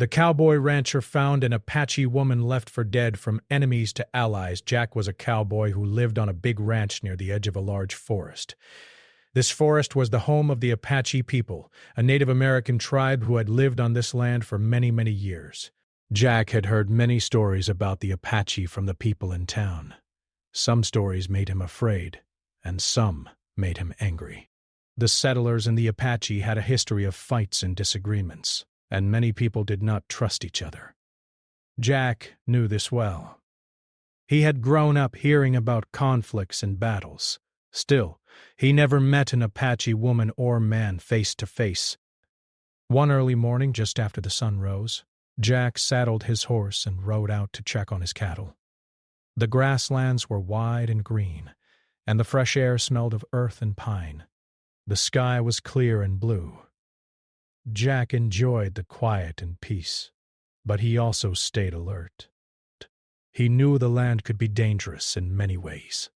The cowboy rancher found an Apache woman left for dead from enemies to allies. Jack was a cowboy who lived on a big ranch near the edge of a large forest. This forest was the home of the Apache people, a Native American tribe who had lived on this land for many, many years. Jack had heard many stories about the Apache from the people in town. Some stories made him afraid, and some made him angry. The settlers and the Apache had a history of fights and disagreements, and many people did not trust each other. Jack knew this well. He had grown up hearing about conflicts and battles. Still, he never met an Apache woman or man face to face. One early morning, just after the sun rose, Jack saddled his horse and rode out to check on his cattle. The grasslands were wide and green, and the fresh air smelled of earth and pine. The sky was clear and blue. Jack enjoyed the quiet and peace, but he also stayed alert. He knew the land could be dangerous in many ways.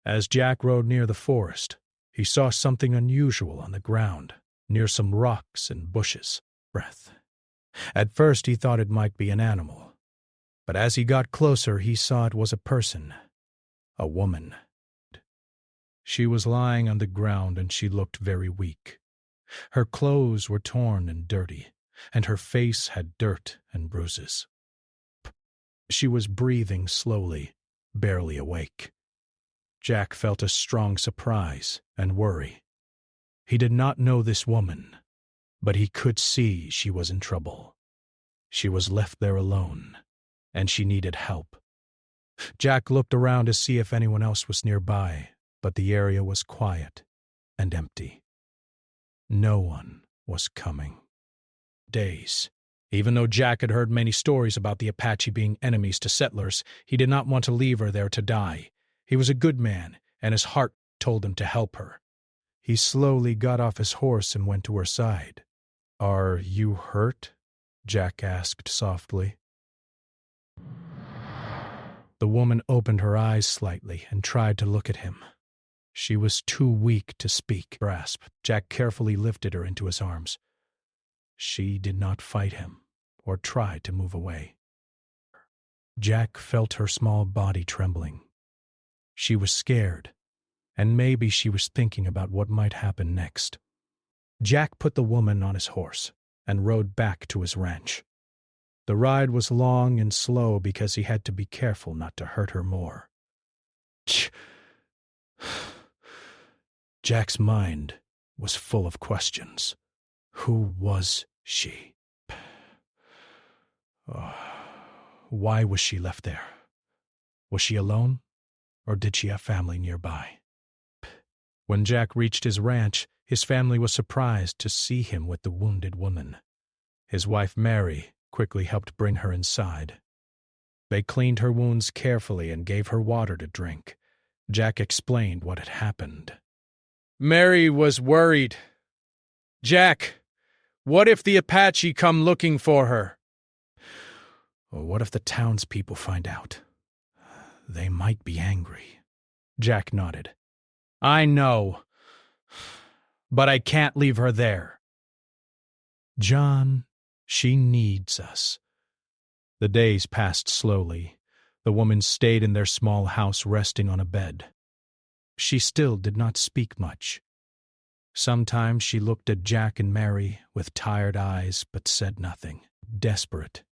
As Jack rode near the forest, he saw something unusual on the ground, near some rocks and bushes. At first he thought it might be an animal, but as he got closer he saw it was a person, a woman. She was lying on the ground and she looked very weak. Her clothes were torn and dirty, and her face had dirt and bruises. She was breathing slowly, barely awake. Jack felt a strong surprise and worry. He did not know this woman, but he could see she was in trouble. She was left there alone, and she needed help. Jack looked around to see if anyone else was nearby, but the area was quiet and empty. No one was coming. Days. Even though Jack had heard many stories about the Apache being enemies to settlers, he did not want to leave her there to die. He was a good man, and his heart told him to help her. He slowly got off his horse and went to her side. "Are you hurt?" Jack asked softly. The woman opened her eyes slightly and tried to look at him. She was too weak to speak. Jack carefully lifted her into his arms. She did not fight him or try to move away. Jack felt her small body trembling. She was scared, and maybe she was thinking about what might happen next. Jack put the woman on his horse and rode back to his ranch. The ride was long and slow because he had to be careful not to hurt her more. Jack's mind was full of questions. Who was she? Why was she left there? Was she alone, or did she have family nearby? When Jack reached his ranch, his family was surprised to see him with the wounded woman. His wife Mary quickly helped bring her inside. They cleaned her wounds carefully and gave her water to drink. Jack explained what had happened. Mary was worried. "Jack, what if the Apache come looking for her?" "Or what if the townspeople find out? They might be angry." Jack nodded. "I know, but I can't leave her there." "John, she needs us." The days passed slowly. The woman stayed in their small house resting on a bed. She still did not speak much. Sometimes she looked at Jack and Mary with tired eyes but said nothing. Desperate,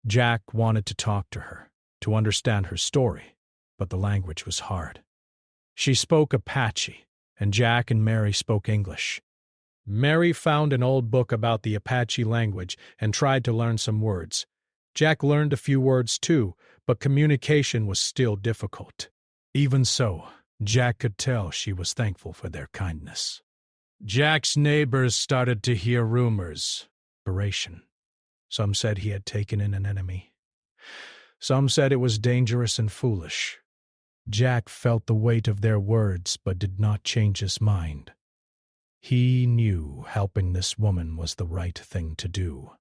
Jack wanted to talk to her, to understand her story, but the language was hard. She spoke Apache, and Jack and Mary spoke English. Mary found an old book about the Apache language and tried to learn some words. Jack learned a few words too, but communication was still difficult. Even so, Jack could tell she was thankful for their kindness. Jack's neighbors started to hear rumors. Narration. Some said he had taken in an enemy. Some said it was dangerous and foolish. Jack felt the weight of their words but did not change his mind. He knew helping this woman was the right thing to do.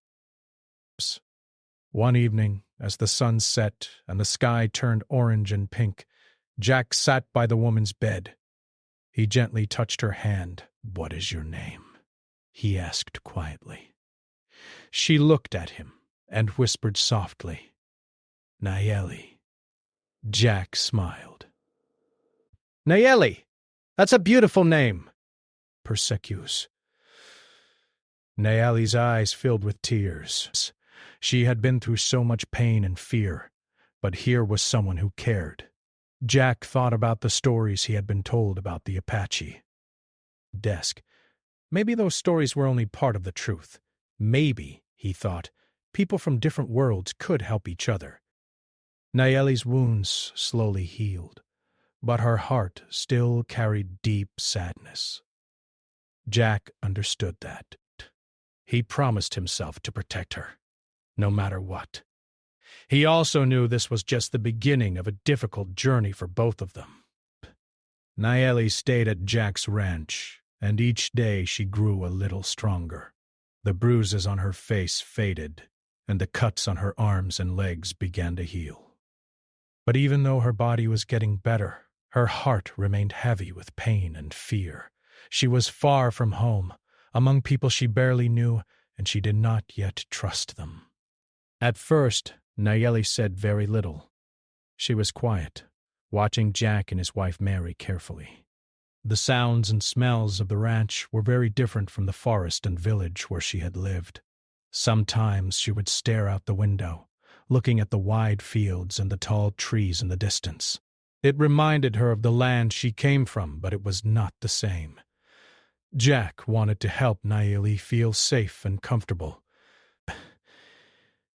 One evening, as the sun set and the sky turned orange and pink, Jack sat by the woman's bed. He gently touched her hand. "What is your name?" he asked quietly. She looked at him, and whispered softly, "Nayeli." Jack smiled. "Nayeli, that's a beautiful name." Persecues. Nayeli's eyes filled with tears. She had been through so much pain and fear, but here was someone who cared. Jack thought about the stories he had been told about the Apache. Desk. Maybe those stories were only part of the truth. Maybe, he thought, people from different worlds could help each other. Nayeli's wounds slowly healed, but her heart still carried deep sadness. Jack understood that. He promised himself to protect her, no matter what. He also knew this was just the beginning of a difficult journey for both of them. Nayeli stayed at Jack's ranch, and each day she grew a little stronger. The bruises on her face faded, and the cuts on her arms and legs began to heal. But even though her body was getting better, her heart remained heavy with pain and fear. She was far from home, among people she barely knew, and she did not yet trust them. At first, Nayeli said very little. She was quiet, watching Jack and his wife Mary carefully. The sounds and smells of the ranch were very different from the forest and village where she had lived. Sometimes she would stare out the window, looking at the wide fields and the tall trees in the distance. It reminded her of the land she came from, but it was not the same. Jack wanted to help Nayeli feel safe and comfortable.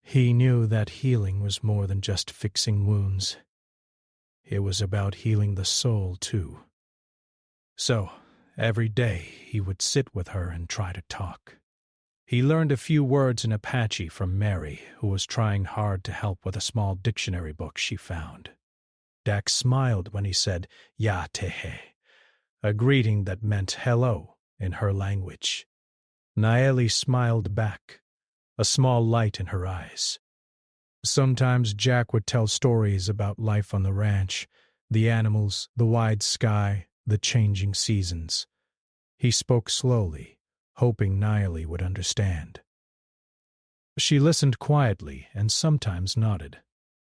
He knew that healing was more than just fixing wounds. It was about healing the soul, too. So, every day he would sit with her and try to talk. He learned a few words in Apache from Mary, who was trying hard to help with a small dictionary book she found. Jack smiled when he said "Ya tehe," a greeting that meant hello in her language. Nayeli smiled back, a small light in her eyes. Sometimes Jack would tell stories about life on the ranch, the animals, the wide sky, the changing seasons. He spoke slowly, hoping Nayeli would understand. She listened quietly and sometimes nodded.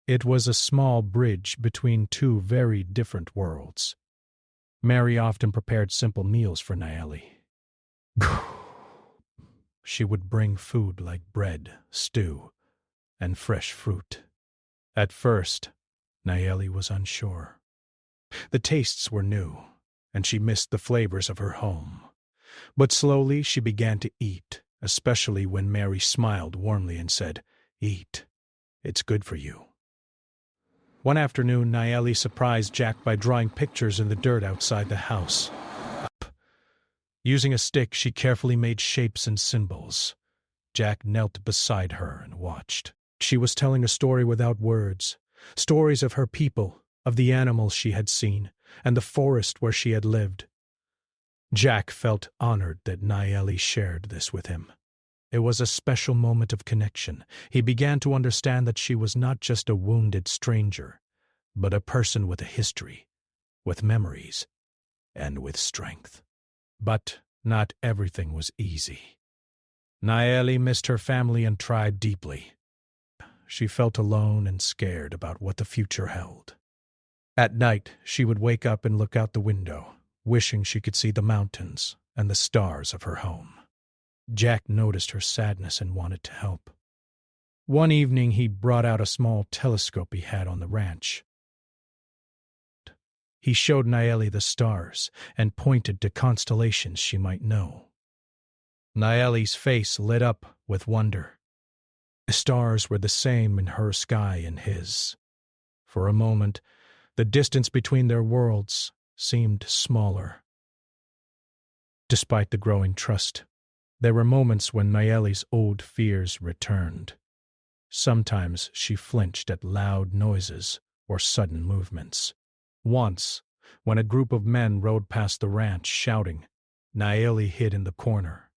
It was a small bridge between two very different worlds. Mary often prepared simple meals for Nayeli. She would bring food like bread, stew, and fresh fruit. At first, Nayeli was unsure. The tastes were new, and she missed the flavors of her home. But slowly she began to eat, especially when Mary smiled warmly and said, "Eat. It's good for you." One afternoon, Nayeli surprised Jack by drawing pictures in the dirt outside the house. Using a stick, she carefully made shapes and symbols. Jack knelt beside her and watched. She was telling a story without words, stories of her people, of the animals she had seen, and the forest where she had lived. Jack felt honored that Nayeli shared this with him. It was a special moment of connection. He began to understand that she was not just a wounded stranger, but a person with a history, with memories, and with strength. But not everything was easy. Nayeli missed her family and tried deeply. She felt alone and scared about what the future held. At night, she would wake up and look out the window, wishing she could see the mountains and the stars of her home. Jack noticed her sadness and wanted to help. One evening, he brought out a small telescope he had on the ranch. He showed Nayeli the stars and pointed to constellations she might know. Nayeli's face lit up with wonder. The stars were the same in her sky and his. For a moment, the distance between their worlds seemed smaller. Despite the growing trust, there were moments when Nayeli's old fears returned. Sometimes she flinched at loud noises or sudden movements. Once, when a group of men rode past the ranch shouting, Nayeli hid in the corner,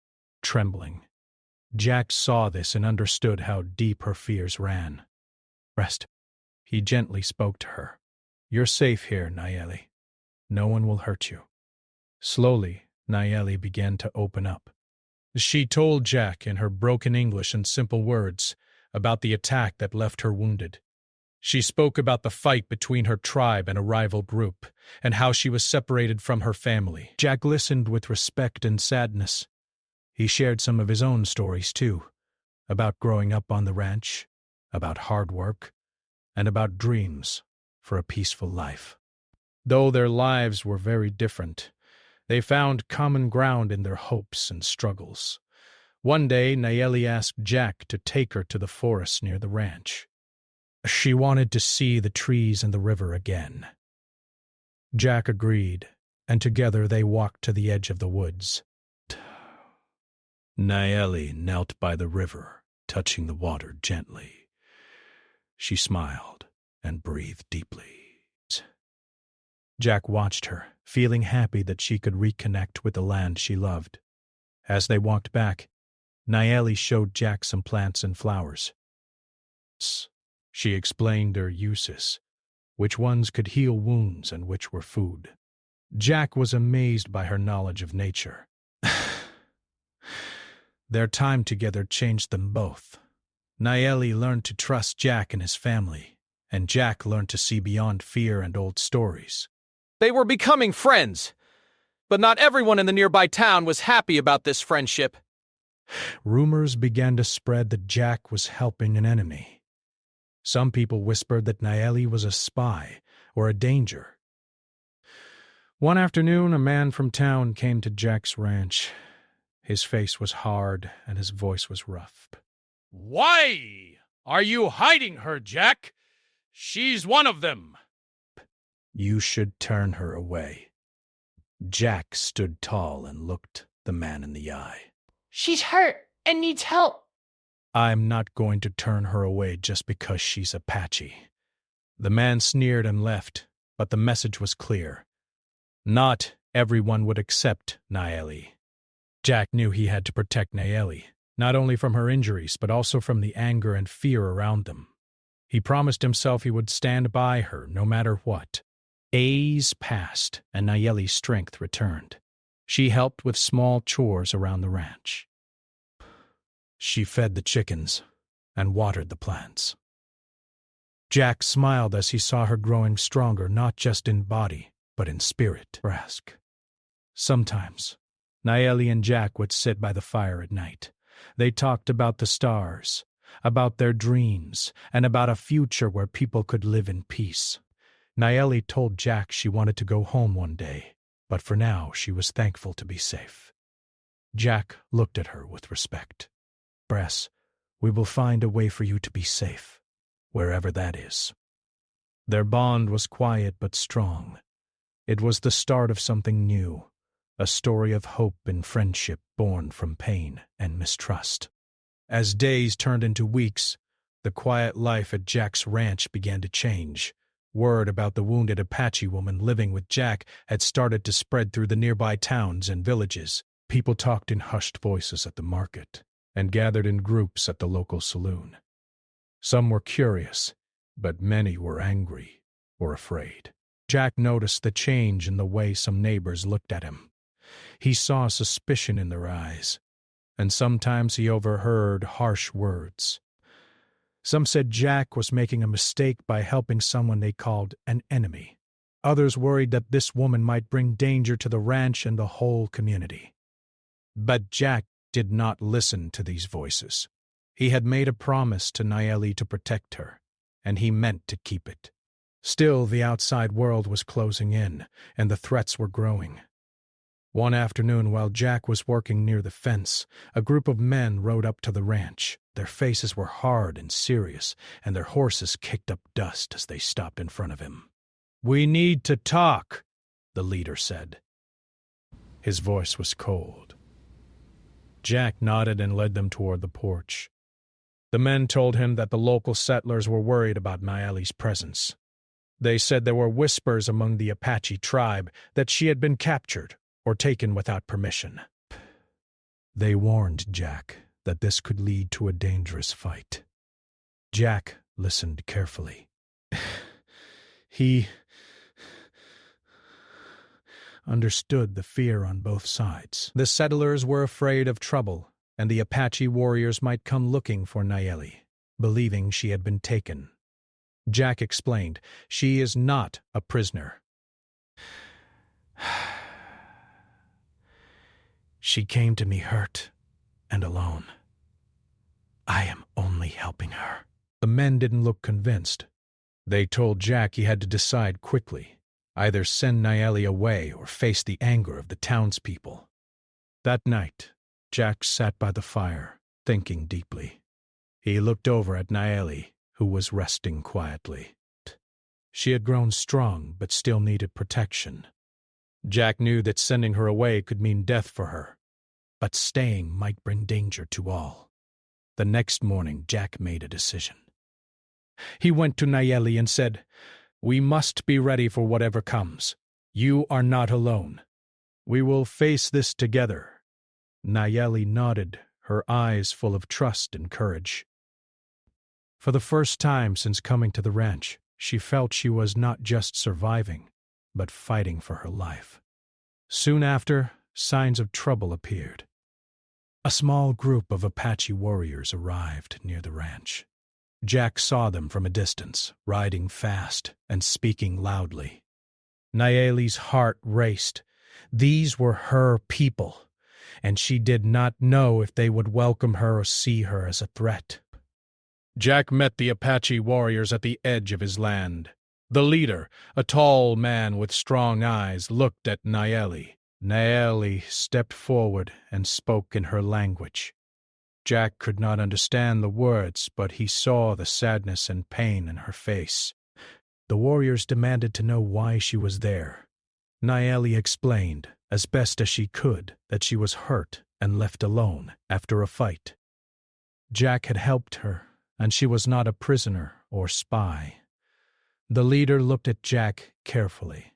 trembling. Jack saw this and understood how deep her fears ran. "Rest," he gently spoke to her. "You're safe here, Nayeli. No one will hurt you." Slowly, Nayeli began to open up. She told Jack in her broken English and simple words about the attack that left her wounded. She spoke about the fight between her tribe and a rival group, and how she was separated from her family. Jack listened with respect and sadness. He shared some of his own stories, too, about growing up on the ranch, about hard work, and about dreams for a peaceful life. Though their lives were very different, they found common ground in their hopes and struggles. One day, Nayeli asked Jack to take her to the forest near the ranch. She wanted to see the trees and the river again. Jack agreed, and together they walked to the edge of the woods. Nayeli knelt by the river, touching the water gently. She smiled and breathed deeply. Jack watched her, feeling happy that she could reconnect with the land she loved. As they walked back, Nayeli showed Jack some plants and flowers. She explained their uses, which ones could heal wounds and which were food. Jack was amazed by her knowledge of nature. Their time together changed them both. Nayeli learned to trust Jack and his family, and Jack learned to see beyond fear and old stories. They were becoming friends, but not everyone in the nearby town was happy about this friendship. Rumors began to spread that Jack was helping an enemy. Some people whispered that Nayeli was a spy or a danger. One afternoon, a man from town came to Jack's ranch. His face was hard and his voice was rough. "Why are you hiding her, Jack? She's one of them." "You should turn her away." Jack stood tall and looked the man in the eye. "She's hurt and needs help." "I'm not going to turn her away just because she's Apache." The man sneered and left, but the message was clear. Not everyone would accept Nayeli. Jack knew he had to protect Nayeli, not only from her injuries, but also from the anger and fear around them. He promised himself he would stand by her no matter what. Days passed, and Nayeli's strength returned. She helped with small chores around the ranch. She fed the chickens and watered the plants. Jack smiled as he saw her growing stronger, not just in body, but in spirit. Sometimes, Nayeli and Jack would sit by the fire at night. They talked about the stars, about their dreams, and about a future where people could live in peace. Nayeli told Jack she wanted to go home one day, but for now she was thankful to be safe. Jack looked at her with respect. "Bress, we will find a way for you to be safe, wherever that is." Their bond was quiet but strong. It was the start of something new, a story of hope and friendship born from pain and mistrust. As days turned into weeks, the quiet life at Jack's ranch began to change. Word about the wounded Apache woman living with Jack had started to spread through the nearby towns and villages. People talked in hushed voices at the market and gathered in groups at the local saloon. Some were curious, but many were angry or afraid. Jack noticed the change in the way some neighbors looked at him. He saw suspicion in their eyes, and sometimes he overheard harsh words. Some said Jack was making a mistake by helping someone they called an enemy. Others worried that this woman might bring danger to the ranch and the whole community. But Jack did not listen to these voices. He had made a promise to Nayeli to protect her, and he meant to keep it. Still, the outside world was closing in, and the threats were growing. One afternoon, while Jack was working near the fence, a group of men rode up to the ranch. Their faces were hard and serious, and their horses kicked up dust as they stopped in front of him. "We need to talk," the leader said. His voice was cold. Jack nodded and led them toward the porch. The men told him that the local settlers were worried about Nayeli's presence. They said there were whispers among the Apache tribe that she had been captured or taken without permission. They warned Jack that this could lead to a dangerous fight. Jack listened carefully. He understood the fear on both sides. The settlers were afraid of trouble, and the Apache warriors might come looking for Nayeli. believing she had been taken. Jack explained, "She is not a prisoner. She came to me hurt and alone. I am only helping her." The men didn't look convinced. They told Jack he had to decide quickly, either send Nayeli away or face the anger of the townspeople. That night, Jack sat by the fire, thinking deeply. He looked over at Nayeli, who was resting quietly. She had grown strong but still needed protection. Jack knew that sending her away could mean death for her, but staying might bring danger to all. The next morning, Jack made a decision. He went to Nayeli and said, "We must be ready for whatever comes. You are not alone. We will face this together." Nayeli nodded, her eyes full of trust and courage. For the first time since coming to the ranch, she felt she was not just surviving, but fighting for her life. Soon after, signs of trouble appeared. A small group of Apache warriors arrived near the ranch. Jack saw them from a distance, riding fast and speaking loudly. Nayeli's heart raced. These were her people, and she did not know if they would welcome her or see her as a threat. Jack met the Apache warriors at the edge of his land. The leader, a tall man with strong eyes, looked at Nayeli. Nayeli stepped forward and spoke in her language. Jack could not understand the words, but he saw the sadness and pain in her face. The warriors demanded to know why she was there. Nayeli explained, as best as she could, that she was hurt and left alone after a fight. Jack had helped her, and she was not a prisoner or spy. The leader looked at Jack carefully.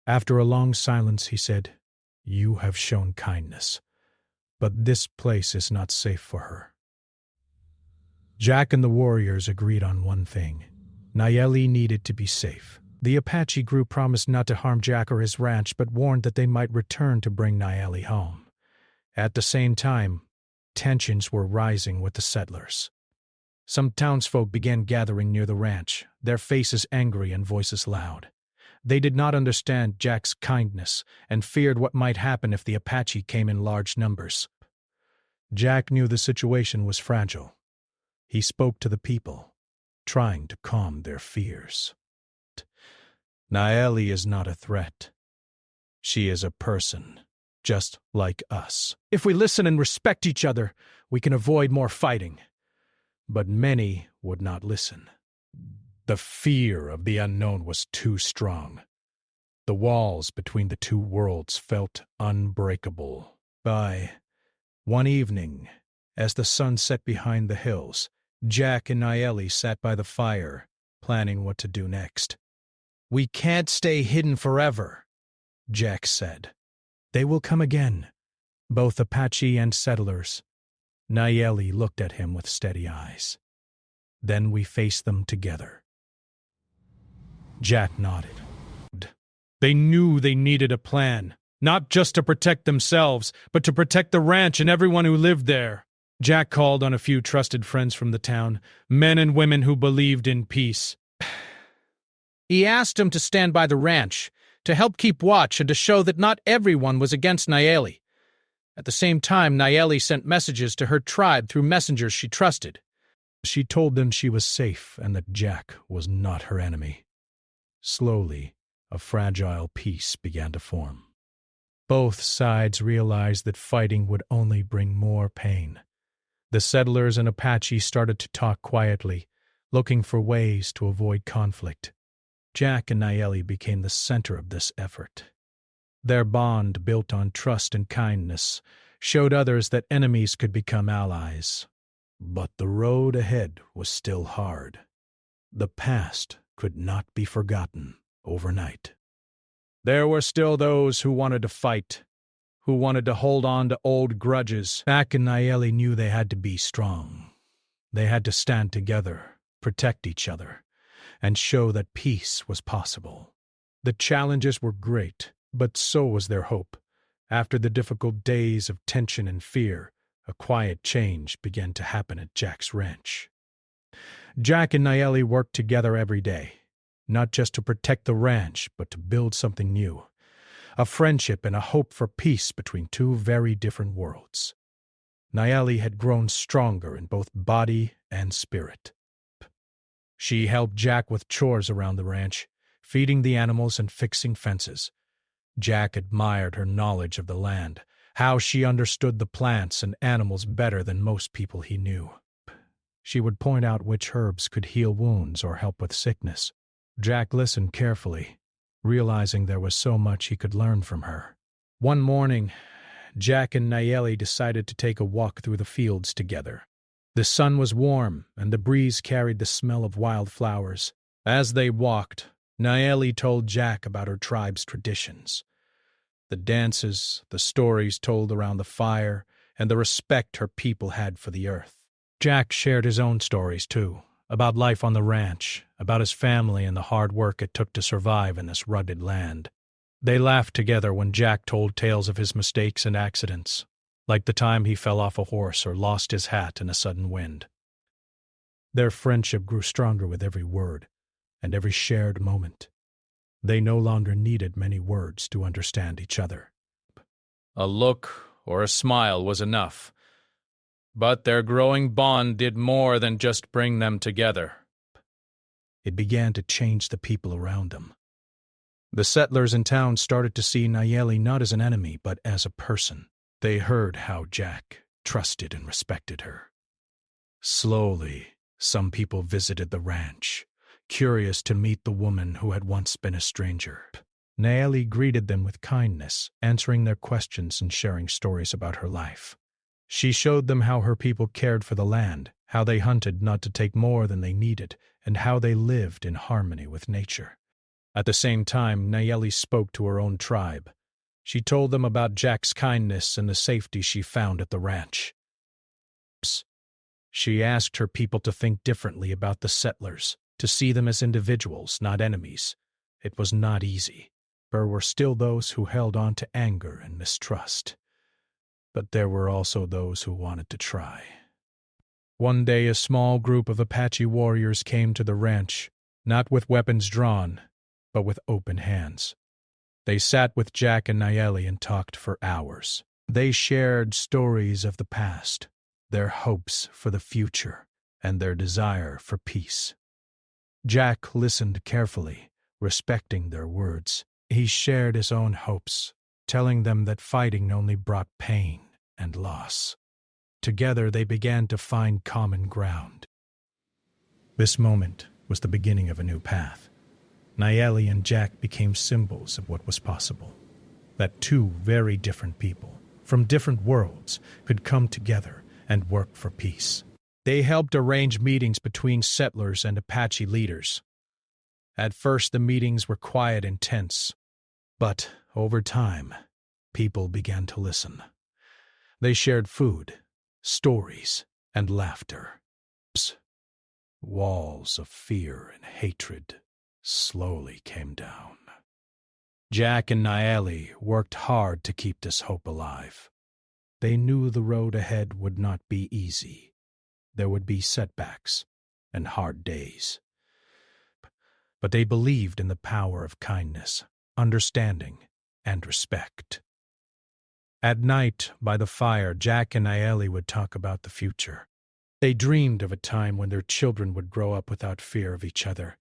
After a long silence, he said, "You have shown kindness, but this place is not safe for her." Jack and the warriors agreed on one thing. Nayeli needed to be safe. The Apache group promised not to harm Jack or his ranch, but warned that they might return to bring Nayeli home. At the same time, tensions were rising with the settlers. Some townsfolk began gathering near the ranch, their faces angry and voices loud. They did not understand Jack's kindness and feared what might happen if the Apache came in large numbers. Jack knew the situation was fragile. He spoke to the people, trying to calm their fears. "Nayeli is not a threat. She is a person, just like us. If we listen and respect each other, we can avoid more fighting." But many would not listen. The fear of the unknown was too strong. The walls between the two worlds felt unbreakable. By one evening, as the sun set behind the hills, Jack and Nayeli sat by the fire, planning what to do next. "We can't stay hidden forever," Jack said. "They will come again, both Apache and settlers." Nayeli looked at him with steady eyes. "Then we face them together." Jack nodded. They knew they needed a plan, not just to protect themselves, but to protect the ranch and everyone who lived there. Jack called on a few trusted friends from the town, men and women who believed in peace. He asked them to stand by the ranch, to help keep watch and to show that not everyone was against Nayeli. At the same time, Nayeli sent messages to her tribe through messengers she trusted. She told them she was safe and that Jack was not her enemy. Slowly, a fragile peace began to form. Both sides realized that fighting would only bring more pain. The settlers and Apache started to talk quietly, looking for ways to avoid conflict. Jack and Nayeli became the center of this effort. Their bond, built on trust and kindness, showed others that enemies could become allies. But the road ahead was still hard. The past could not be forgotten overnight. There were still those who wanted to fight, who wanted to hold on to old grudges. Jack and Nayeli knew they had to be strong. They had to stand together, protect each other, and show that peace was possible. The challenges were great, but so was their hope. After the difficult days of tension and fear, a quiet change began to happen at Jack's ranch. Jack and Nayeli worked together every day, not just to protect the ranch, but to build something new, a friendship and a hope for peace between two very different worlds. Nayeli had grown stronger in both body and spirit. She helped Jack with chores around the ranch, feeding the animals and fixing fences. Jack admired her knowledge of the land, how she understood the plants and animals better than most people he knew. She would point out which herbs could heal wounds or help with sickness. Jack listened carefully, realizing there was so much he could learn from her. One morning, Jack and Nayeli decided to take a walk through the fields together. The sun was warm, and the breeze carried the smell of wildflowers. As they walked, Nayeli told Jack about her tribe's traditions. The dances, the stories told around the fire, and the respect her people had for the earth. Jack shared his own stories, too, about life on the ranch, about his family and the hard work it took to survive in this rugged land. They laughed together when Jack told tales of his mistakes and accidents, like the time he fell off a horse or lost his hat in a sudden wind. Their friendship grew stronger with every word and every shared moment. They no longer needed many words to understand each other. A look or a smile was enough. But their growing bond did more than just bring them together. It began to change the people around them. The settlers in town started to see Nayeli not as an enemy, but as a person. They heard how Jack trusted and respected her. Slowly, some people visited the ranch, curious to meet the woman who had once been a stranger. Nayeli greeted them with kindness, answering their questions and sharing stories about her life. She showed them how her people cared for the land, how they hunted not to take more than they needed, and how they lived in harmony with nature. At the same time, Nayeli spoke to her own tribe. She told them about Jack's kindness and the safety she found at the ranch. She asked her people to think differently about the settlers, to see them as individuals, not enemies. It was not easy. There were still those who held on to anger and mistrust. But there were also those who wanted to try. One day, a small group of Apache warriors came to the ranch, not with weapons drawn, but with open hands. They sat with Jack and Nayeli and talked for hours. They shared stories of the past, their hopes for the future, and their desire for peace. Jack listened carefully, respecting their words. He shared his own hopes, telling them that fighting only brought pain and loss. Together they began to find common ground. This moment was the beginning of a new path. Nayeli and Jack became symbols of what was possible. That two very different people, from different worlds, could come together and work for peace. They helped arrange meetings between settlers and Apache leaders. At first the meetings were quiet and tense, but over time, people began to listen. They shared food, stories, and laughter. Walls of fear and hatred slowly came down. Jack and Nayeli worked hard to keep this hope alive. They knew the road ahead would not be easy. There would be setbacks and hard days. But they believed in the power of kindness, understanding, and respect. At night, by the fire, Jack and Nayeli would talk about the future. They dreamed of a time when their children would grow up without fear of each other.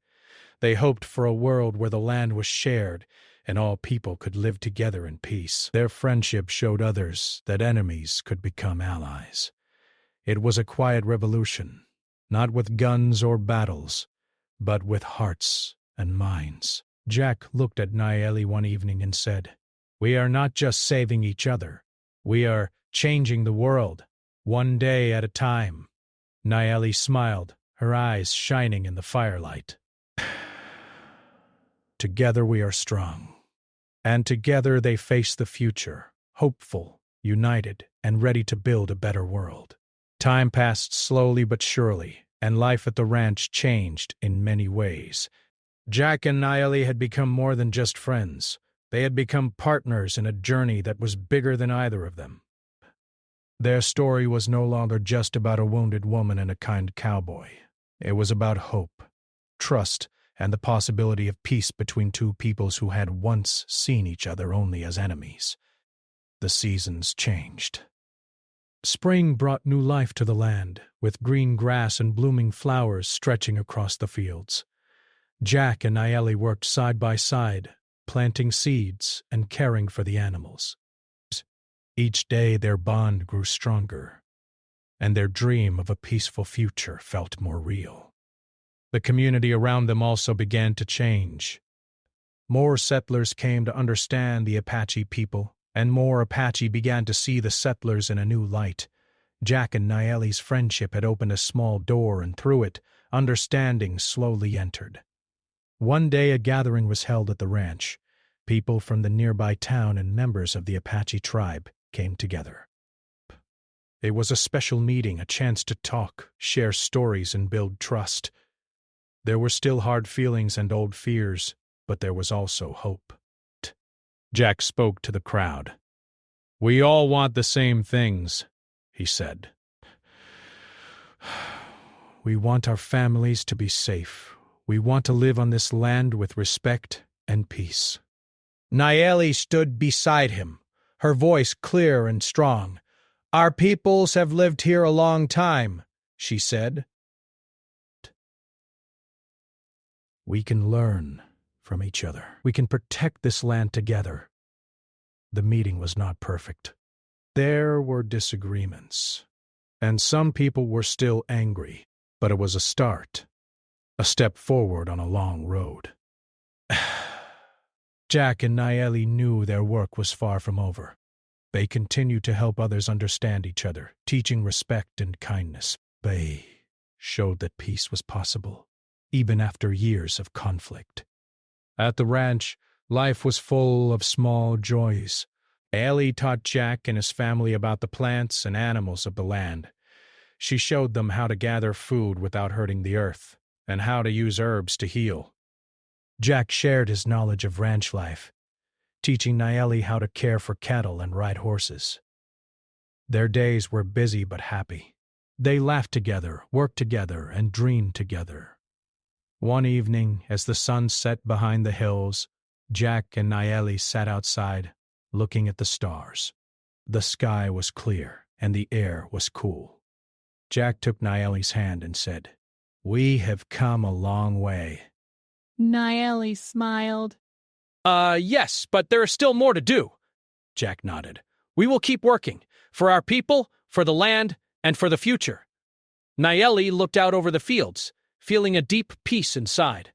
They hoped for a world where the land was shared and all people could live together in peace. Their friendship showed others that enemies could become allies. It was a quiet revolution, not with guns or battles, but with hearts and minds. Jack looked at Nayeli one evening and said, "We are not just saving each other. We are changing the world, one day at a time." Nayeli smiled, her eyes shining in the firelight. Together we are strong. And together they face the future, hopeful, united, and ready to build a better world. Time passed slowly but surely, and life at the ranch changed in many ways. Jack and Nayeli had become more than just friends. They had become partners in a journey that was bigger than either of them. Their story was no longer just about a wounded woman and a kind cowboy. It was about hope, trust, and the possibility of peace between two peoples who had once seen each other only as enemies. The seasons changed. Spring brought new life to the land, with green grass and blooming flowers stretching across the fields. Jack and Nayeli worked side by side, planting seeds and caring for the animals. Each day their bond grew stronger, and their dream of a peaceful future felt more real. The community around them also began to change. More settlers came to understand the Apache people, and more Apache began to see the settlers in a new light. Jack and Nayeli's friendship had opened a small door, and through it, understanding slowly entered. One day a gathering was held at the ranch. People from the nearby town and members of the Apache tribe came together. It was a special meeting, a chance to talk, share stories, and build trust. There were still hard feelings and old fears, but there was also hope. Jack spoke to the crowd. "We all want the same things," he said. We want our families to be safe. We want to live on this land with respect and peace. Nayeli stood beside him, her voice clear and strong. "Our peoples have lived here a long time," she said. "We can learn from each other. We can protect this land together." The meeting was not perfect. There were disagreements, and some people were still angry, but it was a start, a step forward on a long road. Jack and Nayeli knew their work was far from over. They continued to help others understand each other, teaching respect and kindness. They showed that peace was possible, even after years of conflict. At the ranch, life was full of small joys. Ellie taught Jack and his family about the plants and animals of the land. She showed them how to gather food without hurting the earth, and how to use herbs to heal. Jack shared his knowledge of ranch life, teaching Nayeli how to care for cattle and ride horses. Their days were busy but happy. They laughed together, worked together, and dreamed together. One evening, as the sun set behind the hills, Jack and Nayeli sat outside, looking at the stars. The sky was clear, and the air was cool. Jack took Nayeli's hand and said, "We have come a long way." Nayeli smiled. Yes, but there is still more to do." Jack nodded. "We will keep working, for our people, for the land, and for the future." Nayeli looked out over the fields, feeling a deep peace inside.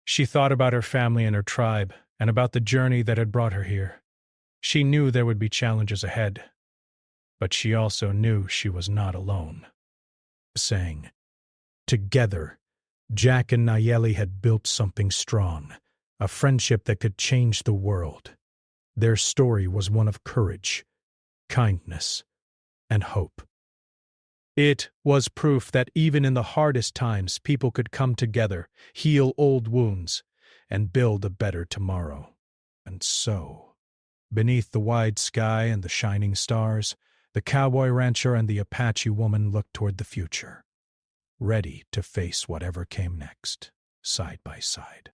She thought about her family and her tribe, and about the journey that had brought her here. She knew there would be challenges ahead, but she also knew she was not alone. Saying, together, Jack and Nayeli had built something strong, a friendship that could change the world. Their story was one of courage, kindness, and hope. It was proof that even in the hardest times, people could come together, heal old wounds, and build a better tomorrow. And so, beneath the wide sky and the shining stars, the cowboy rancher and the Apache woman looked toward the future, ready to face whatever came next, side by side.